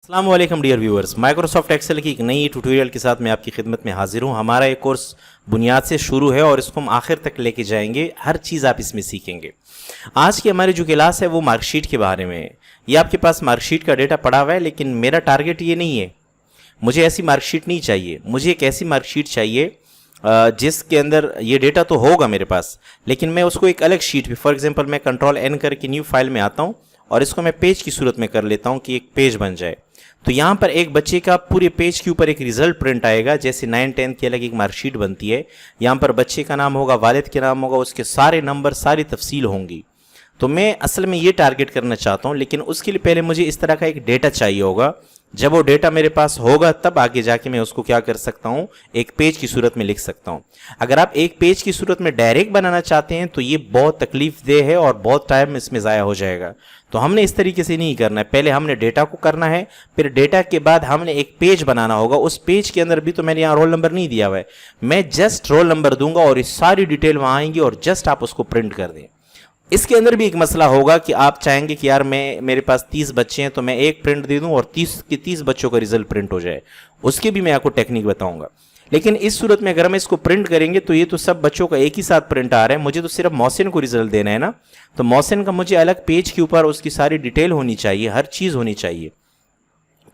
अस्सलाम वालेकुम dear viewers, Microsoft Excel की एक नई ट्यूटोरियल के साथ मैं आपकी खिदमत में हाजिर हूं। हमारा ये कोर्स बुनियाद से शुरू है और इसको हम आखिर तक लेके जाएंगे। हर चीज़ आप इसमें सीखेंगे। आज की हमारी जो क्लास है वो मार्कशीट के बारे में है। ये आपके पास मार्कशीट का डेटा पड़ा हुआ है, लेकिन मेरा टारगेट ये नहीं है। मुझे ऐसी मार्कशीट नहीं चाहिए। मुझे एक ऐसी मार्कशीट चाहिए जिसके अंदर ये डेटा तो होगा मेरे पास, लेकिन मैं उसको एक अलग शीट पे, फॉर एग्जांपल मैं कंट्रोल एन करके न्यू फाइल में आता हूँ और इसको मैं पेज की सूरत में कर लेता हूँ कि एक पेज बन जाए। तो यहाँ पर एक बच्चे का पूरे पेज के ऊपर एक रिजल्ट प्रिंट आएगा। जैसे 9 10 की अलग एक मार्कशीट बनती है, यहाँ पर बच्चे का नाम होगा, वालिद के नाम होगा, उसके सारे नंबर, सारी तफसील होंगी। तो मैं असल में ये टारगेट करना चाहता हूँ, लेकिन उसके लिए पहले मुझे इस तरह का एक डेटा चाहिए होगा। जब वो डेटा मेरे पास होगा तब आगे जाके मैं उसको क्या कर सकता हूँ, एक पेज की सूरत में लिख सकता हूँ। अगर आप एक पेज की सूरत में डायरेक्ट बनाना चाहते हैं तो ये बहुत तकलीफ देह है और बहुत टाइम इसमें ज़ाया हो जाएगा। तो हमने इस तरीके से नहीं करना है। पहले हमने डेटा को करना है, फिर डेटा के बाद हमने एक पेज बनाना होगा। उस पेज के अंदर भी तो मैंने यहाँ रोल नंबर नहीं दिया हुआ है, मैं जस्ट रोल नंबर दूंगा और ये सारी डिटेल वहाँ आएंगी और जस्ट आप उसको प्रिंट कर दें। इसके अंदर भी एक मसला होगा कि आप चाहेंगे कि यार मेरे पास 30 बच्चे हैं तो मैं एक प्रिंट दे दूं और 30 के 30 बच्चों का रिजल्ट प्रिंट हो जाए। उसके भी मैं आपको टेक्निक बताऊंगा। लेकिन इस सूरत में अगर हम इसको प्रिंट करेंगे तो ये तो सब बच्चों का एक ही साथ प्रिंट आ रहा है। मुझे तो सिर्फ मोहसिन को रिजल्ट देना है ना, तो मोहसिन का मुझे अलग पेज के ऊपर उसकी सारी डिटेल होनी चाहिए, हर चीज़ होनी चाहिए।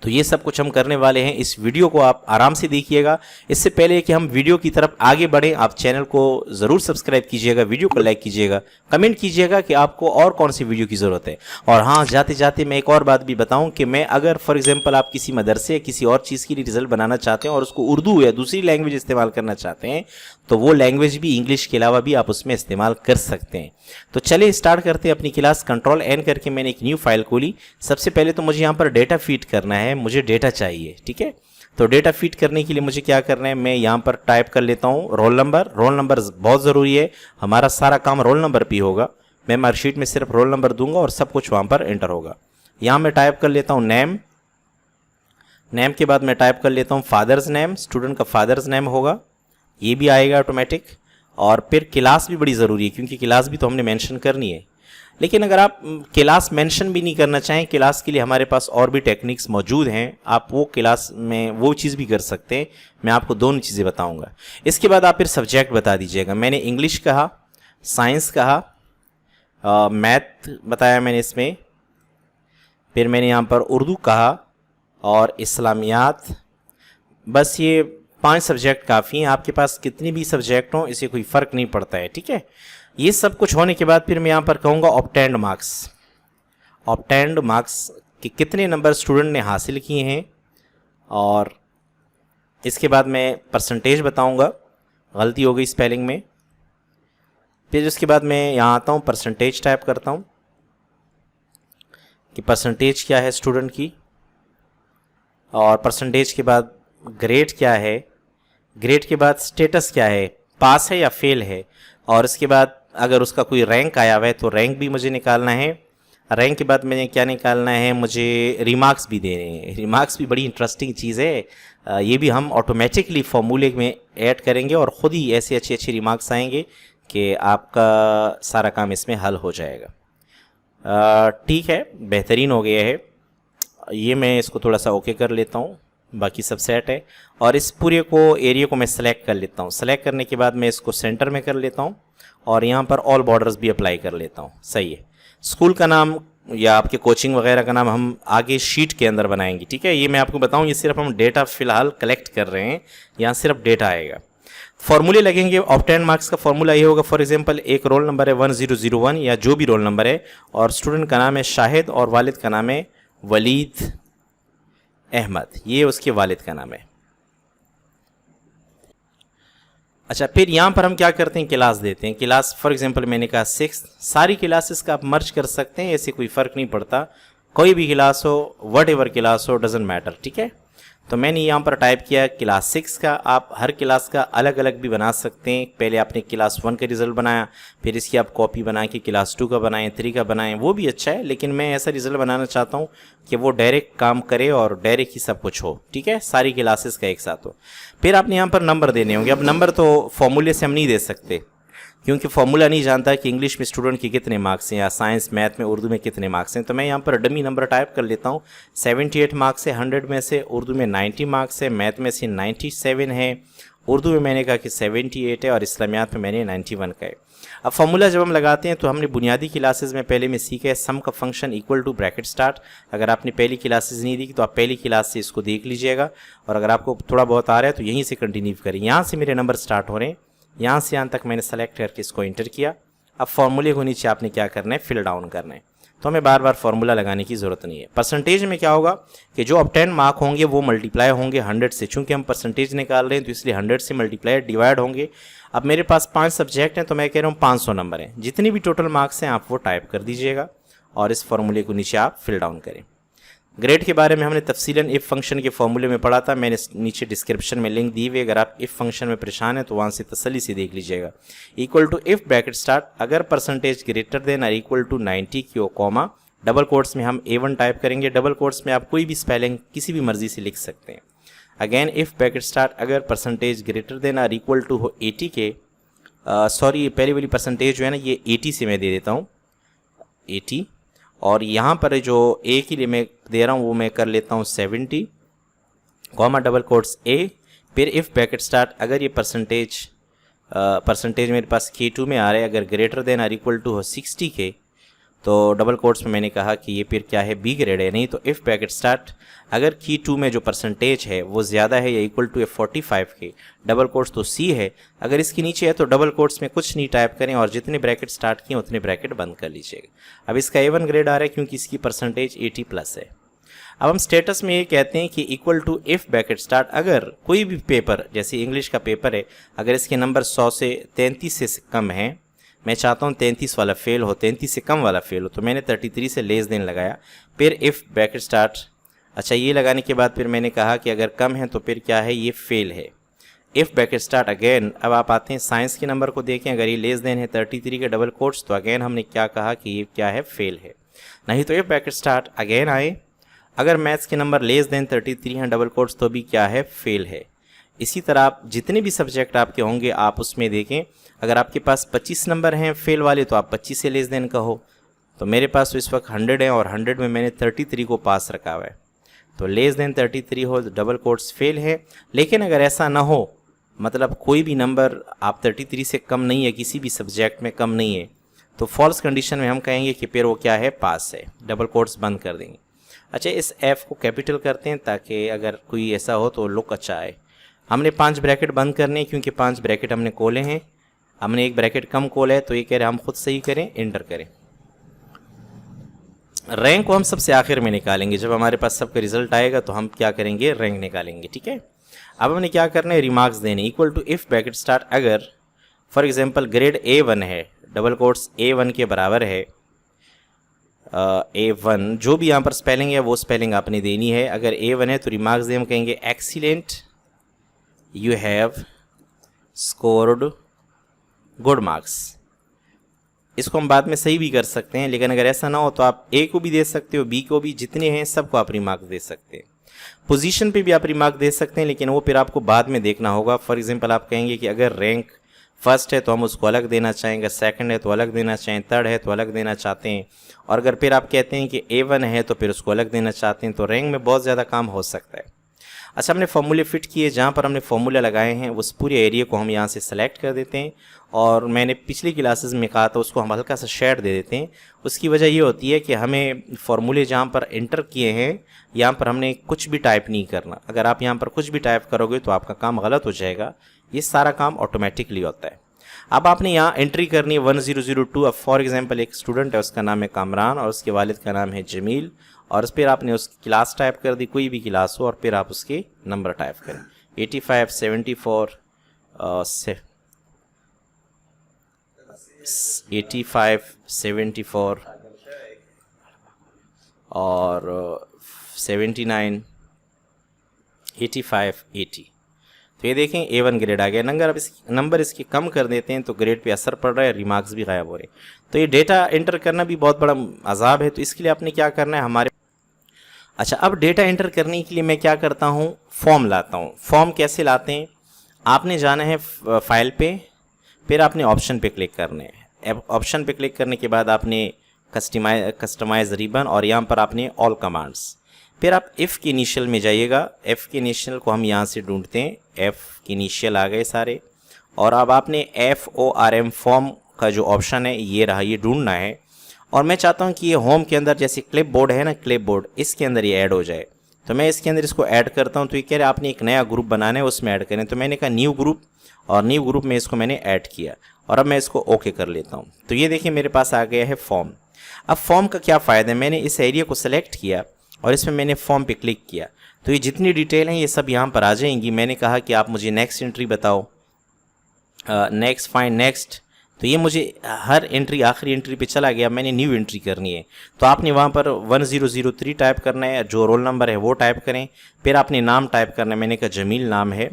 तो ये सब कुछ हम करने वाले हैं। इस वीडियो को आप आराम से देखिएगा। इससे पहले कि हम वीडियो की तरफ आगे बढ़ें, आप चैनल को ज़रूर सब्सक्राइब कीजिएगा, वीडियो को लाइक कीजिएगा, कमेंट कीजिएगा कि आपको और कौन सी वीडियो की ज़रूरत है। और हाँ, जाते जाते मैं एक और बात भी बताऊं कि मैं अगर फॉर एग्जांपल आप किसी मदरसे या किसी और चीज़ के लिए रिजल्ट बनाना चाहते हैं और उसको उर्दू या दूसरी लैंग्वेज इस्तेमाल करना चाहते हैं तो वो लैंग्वेज भी इंग्लिश के अलावा भी आप उसमें इस्तेमाल कर सकते हैं। तो चलिए स्टार्ट करते हैं अपनी क्लास। कंट्रोल एन करके मैंने एक न्यू फाइल खोली। सबसे पहले तो मुझे यहाँ पर डेटा फीड करना है, मुझे डेटा चाहिए, ठीक है। तो डेटा फीड करने के लिए मुझे क्या करना है, मैं यहाँ पर टाइप कर लेता हूँ रोल नंबर। रोल नंबर बहुत ज़रूरी है, हमारा सारा काम रोल नंबर पे होगा। मैं मार्कशीट में सिर्फ रोल नंबर दूंगा और सब कुछ वहाँ पर एंटर होगा। यहाँ मैं टाइप कर लेता हूँ नेम। नेम के बाद मैं टाइप कर लेता हूँ फादर्स नेम, स्टूडेंट का फादर्स नेम होगा, ये भी आएगा ऑटोमेटिक। और फिर क्लास भी बड़ी ज़रूरी है क्योंकि क्लास भी तो हमने मेंशन करनी है। लेकिन अगर आप क्लास मेंशन भी नहीं करना चाहें, क्लास के लिए हमारे पास और भी टेक्निक्स मौजूद हैं, आप वो क्लास में वो चीज़ भी कर सकते हैं। मैं आपको दोनों चीज़ें बताऊंगा। इसके बाद आप फिर सब्जेक्ट बता दीजिएगा। मैंने इंग्लिश कहा, साइंस कहा, मैथ बताया मैंने इसमें, फिर मैंने यहाँ पर उर्दू कहा और इस्लामियात। बस ये 5 सब्जेक्ट काफ़ी हैं। आपके पास कितनी भी सब्जेक्ट हों, इससे कोई फ़र्क नहीं पड़ता है, ठीक है। ये सब कुछ होने के बाद फिर मैं यहाँ पर कहूँगा ऑब्टेन्ड मार्क्स। ऑब्टेन्ड मार्क्स के कितने नंबर स्टूडेंट ने हासिल किए हैं, और इसके बाद मैं परसेंटेज बताऊँगा। गलती हो गई स्पेलिंग में। फिर उसके बाद मैं यहाँ आता हूँ, परसेंटेज टाइप करता हूँ कि परसेंटेज क्या है स्टूडेंट की, और परसेंटेज के बाद ग्रेड क्या है, ग्रेड के बाद स्टेटस क्या है, पास है या फेल है, और इसके बाद अगर उसका कोई रैंक आया हुआ है तो रैंक भी मुझे निकालना है। रैंक के बाद मैंने क्या निकालना है, मुझे रिमार्क्स भी देने हैं। रिमार्क्स भी बड़ी इंटरेस्टिंग चीज़ है। ये भी हम ऑटोमेटिकली फॉर्मूले में ऐड करेंगे और ख़ुद ही ऐसे अच्छे अच्छे रिमार्क्स आएंगे कि आपका सारा काम इसमें हल हो जाएगा। ठीक है, बेहतरीन हो गया है। ये मैं इसको थोड़ा सा ओके कर लेता हूँ, बाकी सब सेट है। और इस पूरे को एरिया को मैं सेलेक्ट कर लेता हूँ। सेलेक्ट करने के बाद मैं इसको सेंटर में कर लेता हूँ और यहाँ पर ऑल बॉर्डर्स भी अप्लाई कर लेता हूँ। सही है। स्कूल का नाम या आपके कोचिंग वगैरह का नाम हम आगे शीट के अंदर बनाएंगे, ठीक है। ये मैं आपको बताऊँ, ये सिर्फ हम डेटा फ़िलहाल कलेक्ट कर रहे हैं, यहाँ सिर्फ डेटा आएगा। फॉर्मूले लगेंगे। ऑब्टेन्ड मार्क्स का फॉर्मूला ये होगा, फॉर एग्जांपल एक रोल नंबर है 1001 या जो भी रोल नंबर है, और स्टूडेंट का नाम है शाहिद और वालिद का नाम है वलीद अहमद, ये उसके वालिद का नाम है। अच्छा, फिर यहाँ पर हम क्या करते हैं, क्लास देते हैं। क्लास फॉर एग्जांपल मैंने कहा 6। सारी क्लासेस का आप मर्ज कर सकते हैं, ऐसे कोई फ़र्क नहीं पड़ता। कोई भी क्लास हो, वट एवर क्लास हो, डजेंट मैटर, ठीक है। तो मैंने यहाँ पर टाइप किया क्लास 6 का। आप हर क्लास का अलग अलग भी बना सकते हैं। पहले आपने क्लास 1 का रिज़ल्ट बनाया, फिर इसकी आप कॉपी बना के क्लास 2 का बनाएं, 3 का बनाएं, वो भी अच्छा है। लेकिन मैं ऐसा रिज़ल्ट बनाना चाहता हूँ कि वो डायरेक्ट काम करे और डायरेक्ट ही सब कुछ हो, ठीक है, सारी क्लासेस का एक साथ हो। फिर आपने यहाँ पर नंबर देने होंगे। अब नंबर तो फॉर्मूले से हम नहीं दे सकते, क्योंकि फॉर्मूला नहीं जानता कि इंग्लिश में स्टूडेंट के कितने मार्क्स हैं या साइंस मैथ में उर्दू में कितने मार्क्स हैं। तो मैं यहाँ पर डमी नंबर टाइप कर लेता हूँ। 78 मार्क्स है 100 में से, उर्दू में 90 मार्क्स है, मैथ में से 97 है, उर्दू में मैंने कहा कि 78 है और इस्लामियात में मैंने 91 का है। अब फॉर्मूला जब हम लगाते हैं तो हमने बुनियादी क्लासेस में पहले में सीखा है सम का function equal to bracket start. अगर आपने पहली क्लासेस नहीं देखी तो आप पहली क्लास से इसको देख लीजिएगा, और अगर आपको थोड़ा बहुत आ रहा है तो यहीं से कंटिन्यू करें। यहाँ से मेरे नंबर स्टार्ट हो रहे हैं, यहाँ से यहाँ तक मैंने सेलेक्ट करके इसको इंटर किया। अब फॉर्मूले को नीचे आपने क्या करना है, फिल डाउन करना है। तो हमें बार बार फार्मूला लगाने की ज़रूरत नहीं है। परसेंटेज में क्या होगा कि जो ऑब्टेन मार्क होंगे वो मल्टीप्लाई होंगे 100 से, चूंकि हम परसेंटेज निकाल रहे हैं तो इसलिए 100 से मल्टीप्लाई डिवाइड होंगे। अब मेरे पास 5 सब्जेक्ट हैं तो मैं कह रहा हूँ 500 नंबर हैं। जितने भी टोटल मार्क्स हैं आप वो टाइप कर दीजिएगा और इस फार्मूले को नीचे आप फिल डाउन करें। ग्रेड के बारे में हमने तफसीलन इफ़ फंक्शन के फॉर्मूले में पढ़ा था, मैंने नीचे डिस्क्रिप्शन में लिंक दी हुई है। अगर आप इफ़ फंक्शन में परेशान हैं तो वहाँ से तसल्ली से देख लीजिएगा। Equal to if bracket start, अगर परसेंटेज ग्रेटर देन और इक्वल टू 90 की कॉमा, डबल कोट्स में हम A1 टाइप करेंगे। डबल कोट्स में आप कोई भी स्पेलिंग किसी भी मर्जी से लिख सकते हैं। अगेन इफ़ ब्रैकेट स्टार्ट, अगर परसेंटेज ग्रेटर देन और इक्वल टू हो 80 के, सॉरी पहली वाली परसेंटेज जो है ना ये 80 से मैं दे देता हूँ 80, और यहाँ पर जो ए के लिए मैं दे रहा हूँ वो मैं कर लेता हूँ 70 कॉमा डबल कोट्स ए। फिर इफ़ ब्रैकेट स्टार्ट, अगर ये परसेंटेज मेरे पास K2 में आ रहा है, अगर ग्रेटर देन और इक्वल टू हो 60 के, तो डबल कोट्स में मैंने कहा कि ये फिर क्या है, बी ग्रेड है। नहीं तो इफ़ ब्रैकेट स्टार्ट, अगर K2 में जो परसेंटेज है वो ज़्यादा है या इक्वल टू 45 के, डबल कोट्स तो सी है। अगर इसके नीचे है तो डबल कोट्स में कुछ नहीं टाइप करें और जितने ब्रैकेट स्टार्ट किए उतने ब्रैकेट बंद कर लीजिएगा। अब इसका A1 ग्रेड आ रहा है क्योंकि इसकी परसेंटेज 80+ है। अब हम स्टेटस में ये कहते हैं कि equal to if bracket start, अगर कोई भी पेपर जैसे इंग्लिश का पेपर है, अगर इसके नंबर 100 से 33 से कम हैं, मैं चाहता हूँ 33 वाला फेल हो, 33 से कम वाला फेल हो, तो मैंने 33 से लेस देन लगाया। फिर इफ़ ब्रैकेट स्टार्ट, अच्छा ये लगाने के बाद फिर मैंने कहा कि अगर कम है तो फिर क्या है, ये फेल है। इफ़ ब्रैकेट स्टार्ट अगेन, अब आप आते हैं साइंस के नंबर को देखें, अगर ये लेस देन है 33 के डबल कोट्स, तो अगेन हमने क्या कहा कि ये क्या है, फेल है। नहीं तो इफ़ ब्रैकेट स्टार्ट अगेन आए, अगर मैथ्स के नंबर लेस देन 33 हैं डबल कोट्स, तो भी क्या है, फेल है। इसी तरह आप जितने भी सब्जेक्ट आपके होंगे आप उसमें देखें, अगर आपके पास 25 नंबर हैं फेल वाले तो आप 25 से लेस देन कहो। तो मेरे पास तो इस वक्त 100 है और 100 में मैंने 33 को पास रखा हुआ है, तो लेस देन 33 हो डबल कोट्स फेल है। लेकिन अगर ऐसा ना हो, मतलब कोई भी नंबर आप 33 से कम नहीं है, किसी भी सब्जेक्ट में कम नहीं है, तो फॉल्स कंडीशन में हम कहेंगे कि फिर वो क्या है, पास है, डबल कोट्स बंद कर देंगे। अच्छा इस एफ को कैपिटल करते हैं ताकि अगर कोई ऐसा हो तो लुक अच्छा आए। हमने 5 ब्रैकेट बंद करने हैं क्योंकि 5 ब्रैकेट हमने खोले हैं, हमने एक ब्रैकेट कम खोला है, तो ये कह रहे हैं हम खुद सही करें, एंटर करें। रैंक को हम सबसे आखिर में निकालेंगे, जब हमारे पास सबका रिजल्ट आएगा तो हम क्या करेंगे, रैंक निकालेंगे, ठीक है। अब हमने क्या करना है, रिमार्क्स देने। Equal to if bracket start, अगर फॉर एग्जांपल ग्रेड A1 है, डबल कोट्स A1 के बराबर है, A1 जो भी यहाँ पर स्पेलिंग है वो स्पेलिंग आपने देनी है। अगर A1 है तो रिमार्क्स दे हम कहेंगे excellent, you have scored good marks. इसको हम बाद में सही भी कर सकते हैं, लेकिन अगर ऐसा ना हो तो आप A को भी दे सकते हो, B को भी, जितने हैं सबको आप रिमार्क्स दे सकते हैं। पोजीशन पे भी आप रिमार्क दे सकते हैं, लेकिन वो फिर आपको बाद में देखना होगा। फॉर एग्जांपल आप कहेंगे कि अगर रैंक फर्स्ट है तो हम उसको अलग देना चाहेंगे, सेकंड है तो अलग देना चाहें, थर्ड है तो अलग देना चाहते हैं, और अगर फिर आप कहते हैं कि A1 है तो फिर उसको अलग देना चाहते हैं, तो रैंक में बहुत ज़्यादा काम हो सकता है। अच्छा हमने फॉर्मूले फिट किए, जहाँ पर हमने फॉर्मूला लगाए हैं उस पूरे एरिया को हम यहाँ से सेलेक्ट कर देते हैं, और मैंने पिछली क्लासेस में कहा था उसको हम हल्का सा शेड दे देते हैं। उसकी वजह ये होती है कि हमें फॉर्मूले जहाँ पर एंटर किए हैं यहाँ पर हमने कुछ भी टाइप नहीं करना। अगर आप यहाँ पर कुछ भी टाइप करोगे तो आपका काम गलत हो जाएगा, ये सारा काम ऑटोमेटिकली होता है। अब आपने यहाँ एंट्री करनी है 1002। अब फॉर एग्जांपल एक स्टूडेंट है, उसका नाम है कामरान और उसके वालिद का नाम है जमील, और फिर आपने उसकी क्लास टाइप कर दी, कोई भी क्लास हो, और फिर आप उसके नंबर टाइप करें 85 74 85 74 और 79 85 80। तो ये देखें A1 ग्रेड आ गया। नंबर इसके कम कर देते हैं तो ग्रेड पे असर पड़ रहा है, रिमार्क्स भी गायब हो रहे हैं। तो ये डेटा एंटर करना भी बहुत बड़ा अजाब है, तो इसके लिए आपने क्या करना है हमारे। अच्छा अब डेटा एंटर करने के लिए मैं क्या करता हूँ, फॉर्म लाता हूँ। फॉर्म कैसे लाते हैं, आपने जाना है फाइल पे, फिर आपने ऑप्शन पे क्लिक करने हैं। ऑप्शन पे क्लिक करने के बाद आपने कस्टमाइज रिबन और यहाँ पर आपने ऑल कमांड्स। फिर आप इफ़ के इनिशियल में जाइएगा। एफ़ के इनिशियल को हम यहाँ से ढूंढते हैं। एफ़ के इनिशियल आ गए सारे, और अब आपने FORM फॉर्म का जो ऑप्शन है ये रहा, ये ढूंढना है। और मैं चाहता हूँ कि ये होम के अंदर जैसे क्लिप बोर्ड है ना, क्लिप बोर्ड, इसके अंदर ये ऐड हो जाए। तो मैं इसके अंदर इसको ऐड करता हूँ। तो ये कह रहे हैं आपने एक नया ग्रुप बनाना है, उसमें ऐड करें। तो मैंने कहा न्यू ग्रुप, और न्यू ग्रुप में इसको मैंने ऐड किया, और अब मैं इसको ओके कर लेता हूँ। तो ये देखिए मेरे पास आ गया है फॉर्म। अब फॉर्म का क्या फ़ायदा है, मैंने इस एरिया को सेलेक्ट किया और इसमें मैंने फॉर्म पे क्लिक किया, तो ये जितनी डिटेल हैं ये सब यहाँ पर आ जाएंगी। मैंने कहा कि आप मुझे नेक्स्ट एंट्री बताओ, नेक्स्ट, फाइंड नेक्स्ट। तो ये मुझे हर एंट्री, आखिरी एंट्री पे चला गया। मैंने न्यू एंट्री करनी है, तो आपने वहाँ पर 1003 टाइप करना है, जो रोल नंबर है वो टाइप करें। फिर आपने नाम टाइप करना है। मैंने कहा जमील नाम है,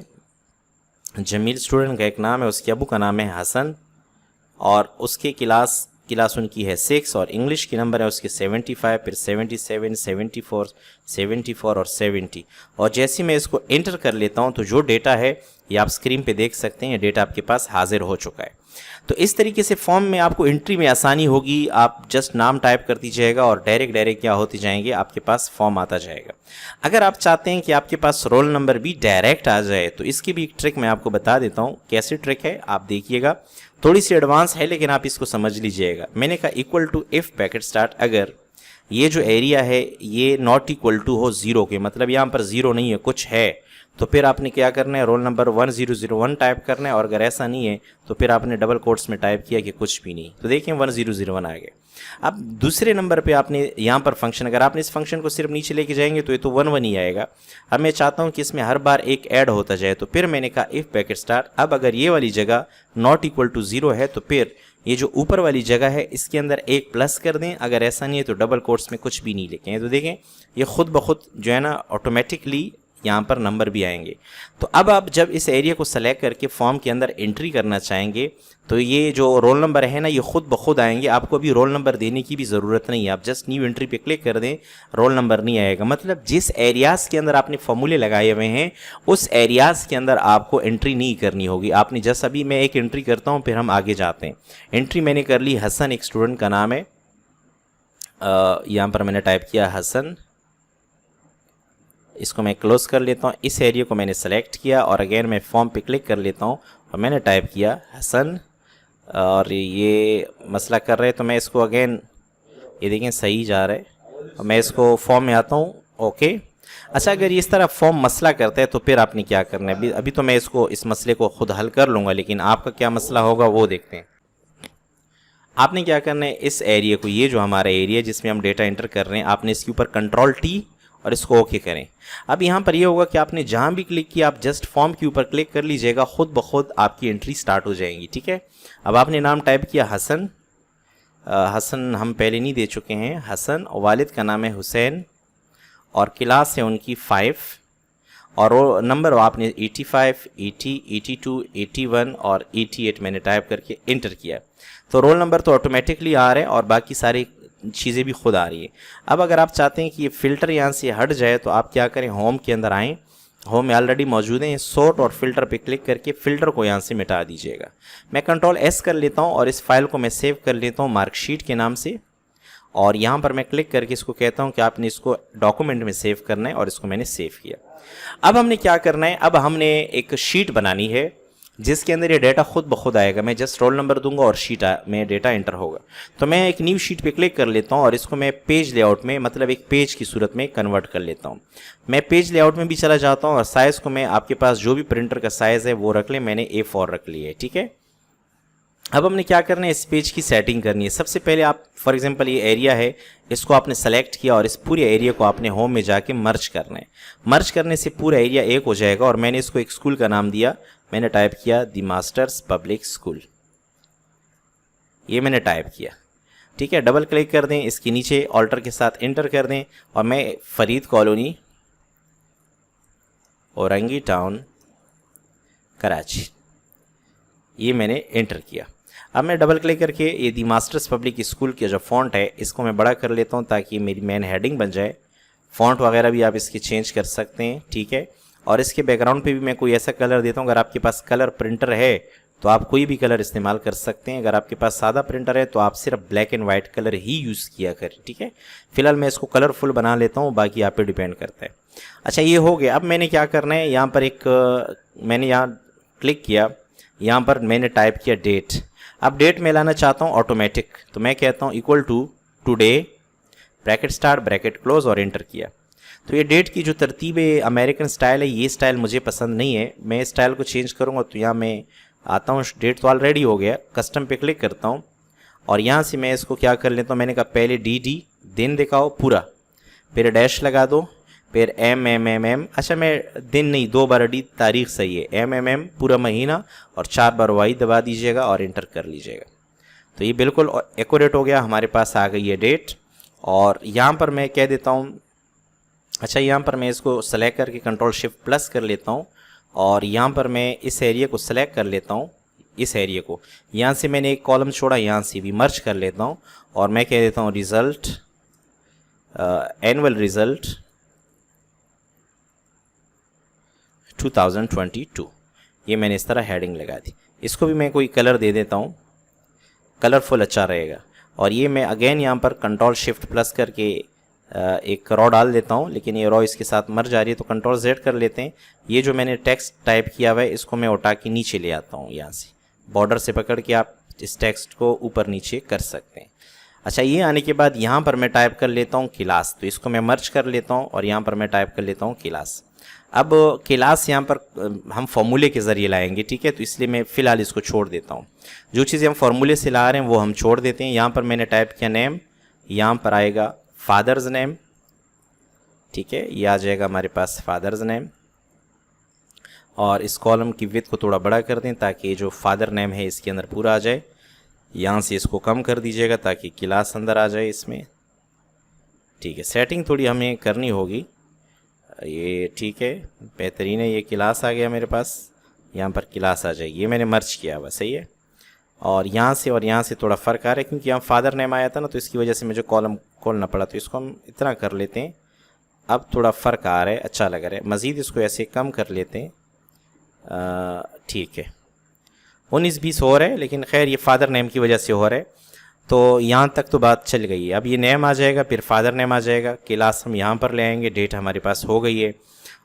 जमील स्टूडेंट का एक नाम है, उसके अबू का नाम है हसन, और उसके क्लास उनकी है 6, और इंग्लिश की नंबर है उसके 75, फिर 77, 74 और 70। और जैसे मैं इसको एंटर कर लेता हूँ तो जो डेटा है ये आप स्क्रीन पे देख सकते हैं, डेटा आपके पास हाजिर हो चुका है। तो इस तरीके से फॉर्म में आपको एंट्री में आसानी होगी। आप जस्ट नाम टाइप कर दीजिएगा और डायरेक्ट क्या होते जाएंगे, आपके पास फॉर्म आता जाएगा। अगर आप चाहते हैं कि आपके पास रोल नंबर भी डायरेक्ट आ जाए, तो इसकी भी एक ट्रिक मैं आपको बता देता हूँ। कैसी ट्रिक है आप देखिएगा, थोड़ी सी एडवांस है लेकिन आप इसको समझ लीजिएगा। मैंने कहा equal to if bracket start, अगर ये जो एरिया है ये नॉट इक्वल टू हो 0 के, मतलब यहाँ पर 0 नहीं है, कुछ है, तो फिर आपने क्या करना है, रोल नंबर 1001 टाइप करना है। और अगर ऐसा नहीं है तो फिर आपने डबल कोट्स में टाइप किया कि कुछ भी नहीं, तो देखिए 1001 आ गए। अब दूसरे नंबर पे आपने यहाँ पर फंक्शन, अगर आपने इस फंक्शन को सिर्फ नीचे लेके जाएंगे तो ये तो 11 ही आएगा। अब मैं चाहता हूँ कि इसमें हर बार एक ऐड होता जाए, तो फिर मैंने कहा इफ पैकेट स्टार्ट। अब अगर ये वाली जगह नॉट इक्वल टू 0 है तो फिर ये जो ऊपर वाली जगह है इसके अंदर एक प्लस कर दें। अगर ऐसा नहीं है तो डबल कोट्स में कुछ भी नहीं लिखें। तो देखें ये खुद ब खुद जो है ना ऑटोमेटिकली यहाँ पर नंबर भी आएंगे। तो अब आप जब इस एरिया को सेलेक्ट करके फॉर्म के अंदर एंट्री करना चाहेंगे तो ये जो रोल नंबर है ना ये खुद ब खुद आएंगे। आपको अभी रोल नंबर देने की भी ज़रूरत नहीं है, आप जस्ट न्यू एंट्री पे क्लिक कर दें, रोल नंबर नहीं आएगा। मतलब जिस एरियाज़ के अंदर आपने फॉर्मूले लगाए हुए हैं उस एरियाज़ के अंदर आपको एंट्री नहीं करनी होगी। आपने जस्ट अभी मैं एक एंट्री करता हूँ, फिर हम आगे जाते हैं। एंट्री मैंने कर ली, हसन एक स्टूडेंट का नाम है, यहाँ पर मैंने टाइप किया हसन। इसको मैं क्लोज कर लेता हूँ। इस एरिया को मैंने सेलेक्ट किया और अगेन मैं फॉर्म पे क्लिक कर लेता हूँ और मैंने टाइप किया हसन, और ये मसला कर रहे हैं तो मैं इसको अगेन, ये देखें सही जा रहा है, और मैं इसको फॉर्म में आता हूँ। ओके, अच्छा अगर ये इस तरह फॉर्म मसला करता है तो फिर आपने क्या करना है। अभी तो मैं इस मसले को खुद हल कर लूँगा, लेकिन आपका क्या मसला होगा वो देखते हैं। आपने क्या करना है, इस एरिया को, ये जो हमारा एरिया जिसमें हम डेटा एंटर कर रहे हैं, आपने इसके ऊपर Ctrl+T और इसको ओके करें। अब यहाँ पर ये होगा कि आपने जहाँ भी क्लिक किया आप जस्ट फॉर्म के ऊपर क्लिक कर लीजिएगा, खुद ब खुद आपकी एंट्री स्टार्ट हो जाएंगी। ठीक है, अब आपने नाम टाइप किया हसन, हसन हम पहले नहीं दे चुके हैं, हसन, वालिद का नाम है हुसैन, और क्लास है उनकी 5, और नंबर आपने 85, 80, 82, 81 और 88 मैंने टाइप करके इंटर किया। तो रोल नंबर तो ऑटोमेटिकली आ रहे हैं और बाकी सारी चीज़ें भी खुद आ रही है। अब अगर आप चाहते हैं कि ये फ़िल्टर यहाँ से हट जाए तो आप क्या करें, होम के अंदर आएँ, होम में ऑलरेडी मौजूद है, सॉर्ट और फिल्टर पे क्लिक करके फ़िल्टर को यहाँ से मिटा दीजिएगा। मैं Ctrl+S कर लेता हूँ और इस फाइल को मैं सेव कर लेता हूँ मार्कशीट के नाम से, और यहाँ पर मैं क्लिक करके इसको कहता हूँ कि आपने इसको डॉक्यूमेंट में सेव करना है, और इसको मैंने सेव किया। अब हमने क्या करना है, अब हमने एक शीट बनानी है जिसके अंदर ये डेटा खुद ब खुद आएगा। मैं जस्ट रोल नंबर दूंगा और शीट में डेटा एंटर होगा। तो मैं एक न्यू शीट पे क्लिक कर लेता हूँ और इसको मैं पेज लेआउट में, मतलब एक पेज की सूरत में कन्वर्ट कर लेता हूँ। मैं पेज लेआउट में भी चला जाता हूँ और साइज़ को मैं, आपके पास जो भी प्रिंटर का साइज़ है वो रख लें, मैंने A4 रख लिया है। ठीक है, अब हमने क्या करना है, इस पेज की सेटिंग करनी है। सबसे पहले आप फॉर एग्जांपल ये एरिया है, इसको आपने सेलेक्ट किया और इस पूरे एरिया को आपने होम में जाके मर्ज करना है। मर्ज करने से पूरा एरिया एक हो जाएगा, और मैंने इसको एक स्कूल का नाम दिया, मैंने टाइप किया द मास्टर्स पब्लिक स्कूल, ये मैंने टाइप किया। ठीक है, डबल क्लिक कर दें, इसके नीचे ऑल्टर के साथ इंटर कर दें, और मैं फरीद कॉलोनी, औरंगी टाउन, कराची, ये मैंने एंटर किया। अब मैं डबल क्लिक करके ये दी मास्टर्स पब्लिक स्कूल के जो फ़ॉन्ट है इसको मैं बड़ा कर लेता हूँ ताकि मेरी मेन हेडिंग बन जाए। फ़ॉन्ट वगैरह भी आप इसके चेंज कर सकते हैं। ठीक है, और इसके बैकग्राउंड पे भी मैं कोई ऐसा कलर देता हूँ, अगर आपके पास कलर प्रिंटर है तो आप कोई भी कलर इस्तेमाल कर सकते हैं। अगर आपके पास सादा प्रिंटर है तो आप सिर्फ black and white colour he use किया करें, ठीक है। फिलहाल मैं इसको कलरफुल बना लेता हूँ, बाकी आप पे डिपेंड करता है। अच्छा, ये हो गया। अब मैंने क्या करना है, यहाँ पर मैंने यहाँ क्लिक किया, यहाँ पर मैंने टाइप किया डेट। अब डेट मैं लाना चाहता हूँ ऑटोमेटिक, तो मैं कहता हूँ equal to today bracket start bracket close और एंटर किया। तो ये डेट की जो तरतीब है अमेरिकन स्टाइल है, ये स्टाइल मुझे पसंद नहीं है। मैं इस स्टाइल को चेंज करूँगा। तो यहाँ मैं आता हूँ, डेट तो ऑलरेडी हो गया, कस्टम पे क्लिक करता हूँ और यहाँ से मैं इसको क्या कर लेता हूँ, मैंने कहा पहले डी दिन दिखाओ पूरा, फिर डैश लगा दो, फिर एम। अच्छा, मैं दिन नहीं, 2 बार डी, तारीख सही है, एम पूरा महीना और 4 बार वाई दबा दीजिएगा और इंटर कर लीजिएगा। तो ये बिल्कुल एक्यूरेट हो गया, हमारे पास आ गई है डेट। और यहाँ पर मैं कह देता हूँ, अच्छा यहाँ पर मैं इसको सेलेक्ट करके कंट्रोल शिफ्ट प्लस कर लेता हूँ और यहाँ पर मैं इस एरिया को सेलेक्ट कर लेता हूँ, इस एरिया को, यहाँ से मैंने एक कॉलम छोड़ा, यहाँ से भी मर्ज कर लेता हूँ और मैं कह देता हूँ रिज़ल्ट, एनुअल रिज़ल्ट 2022। ये मैंने इस तरह हेडिंग लगा दी। इसको भी मैं कोई कलर दे देता हूँ, कलरफुल अच्छा रहेगा। और ये मैं अगेन यहाँ पर कंट्रोल शिफ्ट प्लस करके एक रॉ डाल देता हूँ, लेकिन ये रॉ इसके साथ मर जा रही है, तो कंट्रोल जेड कर लेते हैं। ये जो मैंने टेक्स्ट टाइप किया हुआ है इसको मैं उठा के नीचे ले आता हूँ, यहाँ से बॉर्डर से पकड़ के आप इस टेक्स्ट को ऊपर नीचे कर सकते हैं। अच्छा, ये आने के बाद यहाँ पर मैं टाइप कर लेता हूँ क्लास, तो इसको मैं मर्ज कर लेता हूँ और यहाँ पर मैं टाइप कर लेता हूँ क्लास। अब क्लास यहाँ पर हम फॉर्मूले के ज़रिए लाएंगे, ठीक है, तो इसलिए मैं फ़िलहाल इसको छोड़ देता हूँ। जो चीज़ें हम फॉर्मूले से ला रहे हैं वो हम छोड़ देते हैं। यहाँ पर मैंने टाइप किया नेम, यहाँ पर आएगा फादर्स नेम, ठीक है, ये आ जाएगा हमारे पास फादर्स नेम। और इस कॉलम की विड्थ को थोड़ा बड़ा कर दें ताकि जो फादर नेम है इसके अंदर पूरा आ जाए। यहाँ से इसको कम कर दीजिएगा ताकि क्लास अंदर आ जाए इसमें, ठीक है। सेटिंग थोड़ी हमें करनी होगी, ये ठीक है, बेहतरीन है। ये क्लास आ गया मेरे पास, यहाँ पर क्लास आ जाएगी, ये मैंने मर्ज किया हुआ, सही है। और यहाँ से थोड़ा फ़र्क आ रहा है क्योंकि यहाँ फादर नेम आया था ना, तो इसकी वजह से मुझे कॉलम खोलना पड़ा, तो इसको हम इतना कर लेते हैं। अब थोड़ा फ़र्क आ रहा है, अच्छा लग रहा है। मज़ीद इसको ऐसे कम कर लेते हैं, ठीक है। 19-20 हो रहा है, लेकिन खैर ये फादर नेम की वजह से हो रहा है। तो यहाँ तक तो बात चल गई है। अब ये नेम आ जाएगा, फिर फादर नेम आ जाएगा, क्लास हम यहाँ पर ले आएंगे, डेट हमारे पास हो गई है।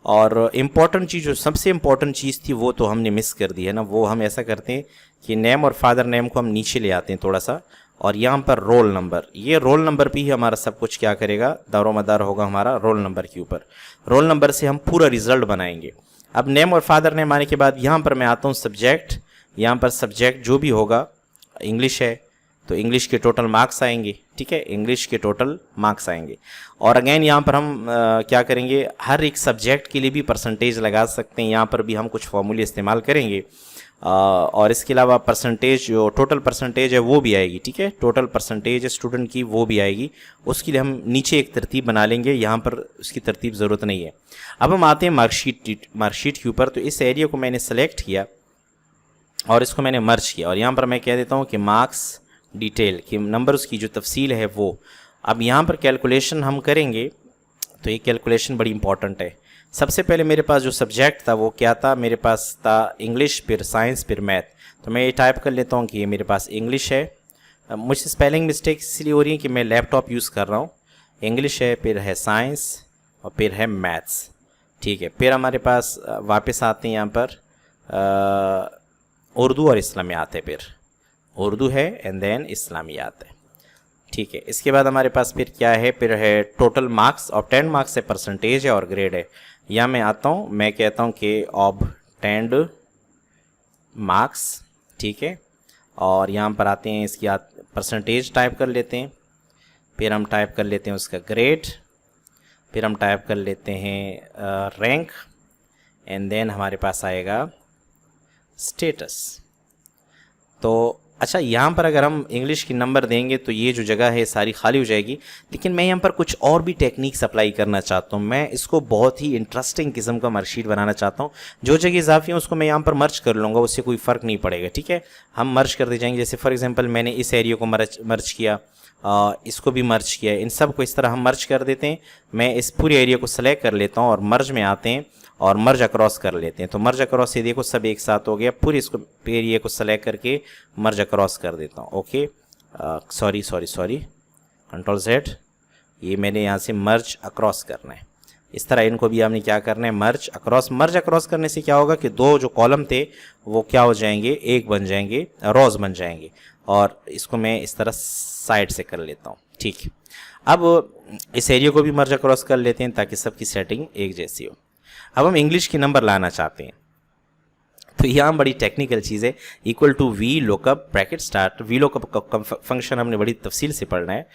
और इम्पॉर्टेंट चीज़, जो सबसे इम्पॉर्टेंट चीज़ थी वो तो हमने मिस कर दी है ना। वो हम ऐसा करते हैं कि नेम और फादर नेम को हम नीचे ले आते हैं थोड़ा सा, और यहाँ पर रोल नंबर, ये रोल नंबर पे ही हमारा सब कुछ क्या करेगा, दारोमदार होगा हमारा रोल नंबर के ऊपर। रोल नंबर से हम पूरा रिजल्ट बनाएंगे। अब नेम और फादर नेम आने के बाद यहाँ पर मैं आता हूँ सब्जेक्ट। यहाँ पर सब्जेक्ट जो भी होगा, इंग्लिश है तो इंग्लिश के टोटल मार्क्स आएंगे, ठीक है, इंग्लिश के टोटल मार्क्स आएंगे। और अगेन यहाँ पर हम क्या करेंगे, हर एक सब्जेक्ट के लिए भी परसेंटेज लगा सकते हैं। यहाँ पर भी हम कुछ फॉर्मूले इस्तेमाल करेंगे और इसके अलावा परसेंटेज, जो टोटल परसेंटेज है वो भी आएगी, ठीक है, टोटल परसेंटेज स्टूडेंट की वो भी आएगी। उसके लिए हम नीचे एक तरतीब बना लेंगे, यहाँ पर उसकी तरतीब ज़रूरत नहीं है। अब हम आते हैं मार्कशीट के ऊपर। तो इस एरिया को मैंने सेलेक्ट किया और इसको मैंने मर्ज किया और यहाँ पर मैं कह देता हूँ कि मार्क्स डिटेल कि नंबर्स की जो तफसील है वो। अब यहाँ पर कैलकुलेशन हम करेंगे, तो ये कैलकुलेशन बड़ी इंपॉर्टेंट है। सबसे पहले मेरे पास जो सब्जेक्ट था वो क्या था, मेरे पास था इंग्लिश, फिर साइंस, फिर मैथ। तो मैं ये टाइप कर लेता हूँ कि ये मेरे पास इंग्लिश है। मुझसे स्पेलिंग मिस्टेक इसलिए हो रही है कि मैं लैपटॉप यूज़ कर रहा हूँ। इंग्लिश है, फिर है साइंस और फिर है मैथ्स, ठीक है। फिर हमारे पास वापस आते हैं यहाँ पर उर्दू और इस्लामियात है, फिर उर्दू है एंड देन इस्लामियात है, ठीक है। इसके बाद हमारे पास फिर क्या है, फिर है टोटल मार्क्स, ऑब्टेन्ड मार्क्स है, परसेंटेज है और ग्रेड है। यहाँ मैं आता हूँ, मैं कहता हूँ कि ऑब्टेन्ड मार्क्स, ठीक है। और यहाँ पर आते हैं, इसकी परसेंटेज टाइप कर लेते हैं, फिर हम टाइप कर लेते हैं उसका ग्रेड, फिर हम टाइप कर लेते हैं रैंक एंड देन हमारे पास आएगा स्टेटस। तो अच्छा, यहाँ पर अगर हम इंग्लिश की नंबर देंगे तो ये जो जगह है सारी खाली हो जाएगी। लेकिन मैं यहाँ पर कुछ और भी टेक्निक्स अप्लाई करना चाहता हूँ। मैं इसको बहुत ही इंटरेस्टिंग किस्म का मार्कशीट बनाना चाहता हूँ। जो जगह इजाफी है उसको मैं यहाँ पर मर्ज कर लूँगा, उससे कोई फ़र्क नहीं पड़ेगा, ठीक है। हम मर्ज कर दे जाएंगे। जैसे फॉर एग्जांपल मैंने इस एरिया को मर्ज किया इसको भी मर्ज किया है, इन सब को इस तरह हम मर्ज कर देते हैं। मैं इस पूरे एरिया को सेलेक्ट कर लेता हूँ और मर्ज में आते हैं और मर्ज अक्रॉस कर लेते हैं। तो मर्ज अक्रॉस ये देखो सब एक साथ हो गया, पूरे इसको एरिया को सेलेक्ट करके मर्ज अक्रॉस कर देता हूँ। ओके, सॉरी, कंट्रोल Z, ये मैंने यहाँ से मर्ज अक्रॉस करना है। इस तरह इनको भी हमने क्या करना है, मर्ज अक्रॉस करने से क्या होगा कि दो जो कॉलम थे वो क्या हो जाएंगे, एक बन जाएंगे, रोज बन जाएंगे। और इसको मैं इस तरह साइड से कर लेता हूँ। ठीक, अब इस एरिया को भी मर्ज अक्रॉस कर लेते हैं ताकि सबकी सेटिंग एक जैसी हो। अब हम इंग्लिश के नंबर लाना चाहते हैं, तो यहाँ बड़ी टेक्निकल चीज़ है। Equal to V lookup bracket start. V lookup का फंक्शन हमने बड़ी तफसील से पढ़ना है,